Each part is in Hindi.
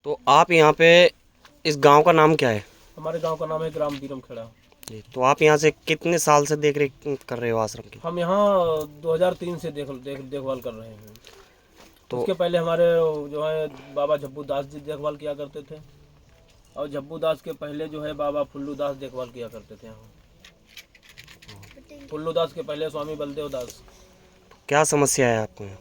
तो आप यहाँ पे इस गांव का नाम क्या है? हमारे गांव का नाम है ग्राम बीरम खेड़ा। जी, तो आप यहाँ से कितने साल से देख रेख कर रहे हो आश्रम की? हम यहाँ 2003 से देखभाल कर रहे हैं। तो उसके पहले हमारे जो है बाबा झब्बू दास जी देखभाल किया करते थे, और झब्बू दास के पहले जो है बाबा फुल्लू दास देखभाल किया करते थे यहाँ। फुल्लू दास के पहले स्वामी बलदेव दास। क्या समस्या है आपको यहाँ?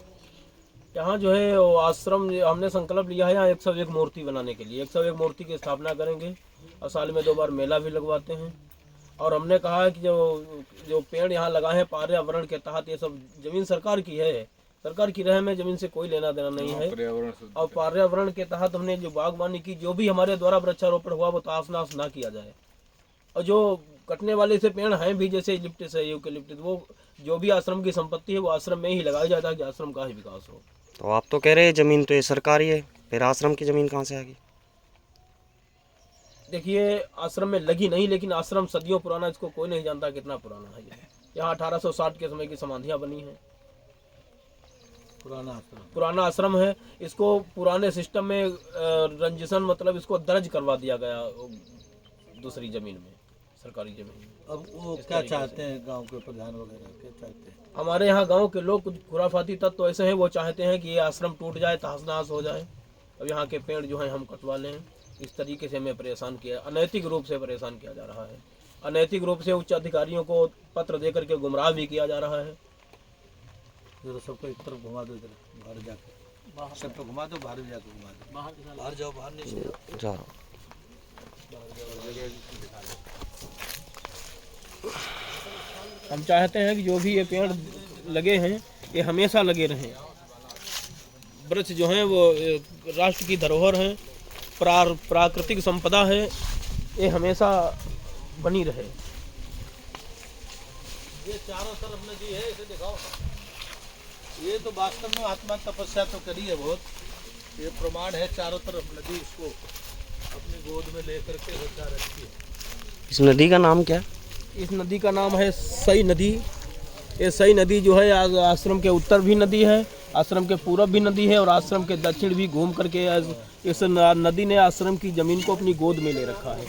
यहाँ जो है वो आश्रम हमने संकल्प लिया है यहाँ 101 मूर्ति बनाने के लिए। 101 मूर्ति की स्थापना करेंगे और साल में 2 बार मेला भी लगवाते हैं। और हमने कहा है कि जो पेड़ यहाँ लगाए हैं पर्यावरण के तहत, ये सब जमीन सरकार की है, सरकार की रह में जमीन से कोई लेना देना नहीं है। और पर्यावरण के तहत हमने जो बागवानी की, जो भी हमारे द्वारा वृक्षारोपण हुआ वो तहस नहस ना किया जाए। और जो कटने वाले से पेड़ हैं भी, जैसे यूकेलिप्टस है, यूकेलिप्टस, वो जो भी आश्रम की संपत्ति है वो आश्रम में ही लगाया जाता है कि आश्रम का ही विकास हो। तो आप तो कह रहे हैं ज़मीन तो ये सरकारी है, फिर आश्रम की ज़मीन कहाँ से आ गई? देखिए, आश्रम में लगी नहीं, लेकिन आश्रम सदियों पुराना, इसको कोई नहीं जानता कितना पुराना है ये। यहाँ 1860 के समय की समाधियाँ बनी हैं। पुराना आश्रम है। इसको पुराने सिस्टम में रंजिशन, मतलब इसको दर्ज करवा दिया गया दूसरी जमीन में, सरकारी जमीन में। अब वो क्या चाहते हैं गांव के प्रधान वगैरह, क्या चाहते हैं? हमारे यहाँ गांव के लोग कुछ खुराफाती तत्व तो ऐसे हैं, वो चाहते हैं कि ये आश्रम टूट जाए, तहस नहस हो जाए, अब यहाँ के पेड़ जो हैं हम कटवा लें। इस तरीके से हमें परेशान किया, अनैतिक रूप से परेशान किया जा रहा है। अनैतिक रूप से उच्च अधिकारियों को पत्र देकर के गुमराह भी किया जा रहा है। जरा सबको एक तरफ घुमा दो, जरा बाहर जाके सबको घुमा दो, बाहर जाके घुमा दो, बाहर जाओ, बाहर नहीं जा रहा हूँ। हम चाहते हैं कि जो भी ये पेड़ लगे हैं ये हमेशा लगे रहें। वृक्ष जो हैं वो राष्ट्र की धरोहर हैं, प्राकृतिक संपदा है, ये हमेशा बनी रहे। ये चारों तरफ नदी है, इसे दिखाओ। ये तो वास्तव में आत्मा तपस्या तो करी है बहुत, ये प्रमाण है। चारों तरफ नदी इसको अपनी गोद में लेकर के बचा रखी है। इस नदी का नाम क्या है? इस नदी का नाम है सई नदी। ये सई नदी जो है आश्रम के उत्तर भी नदी है, आश्रम के पूरब भी नदी है, और आश्रम के दक्षिण भी घूम करके इस नदी ने आश्रम की ज़मीन को अपनी गोद में ले रखा है।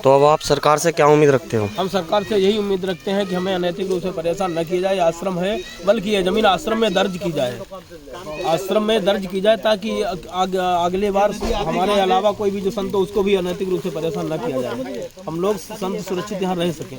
तो अब आप सरकार से क्या उम्मीद रखते हो? हम सरकार से यही उम्मीद रखते हैं कि हमें अनैतिक रूप से परेशान न किया जाए। आश्रम है, बल्कि ये ज़मीन आश्रम में दर्ज की जाए, आश्रम में दर्ज की जाए, ताकि अगले बार हमारे अलावा कोई भी जो संत हो उसको भी अनैतिक रूप से परेशान न किया जाए, हम लोग संत सुरक्षित यहाँ रह सकें।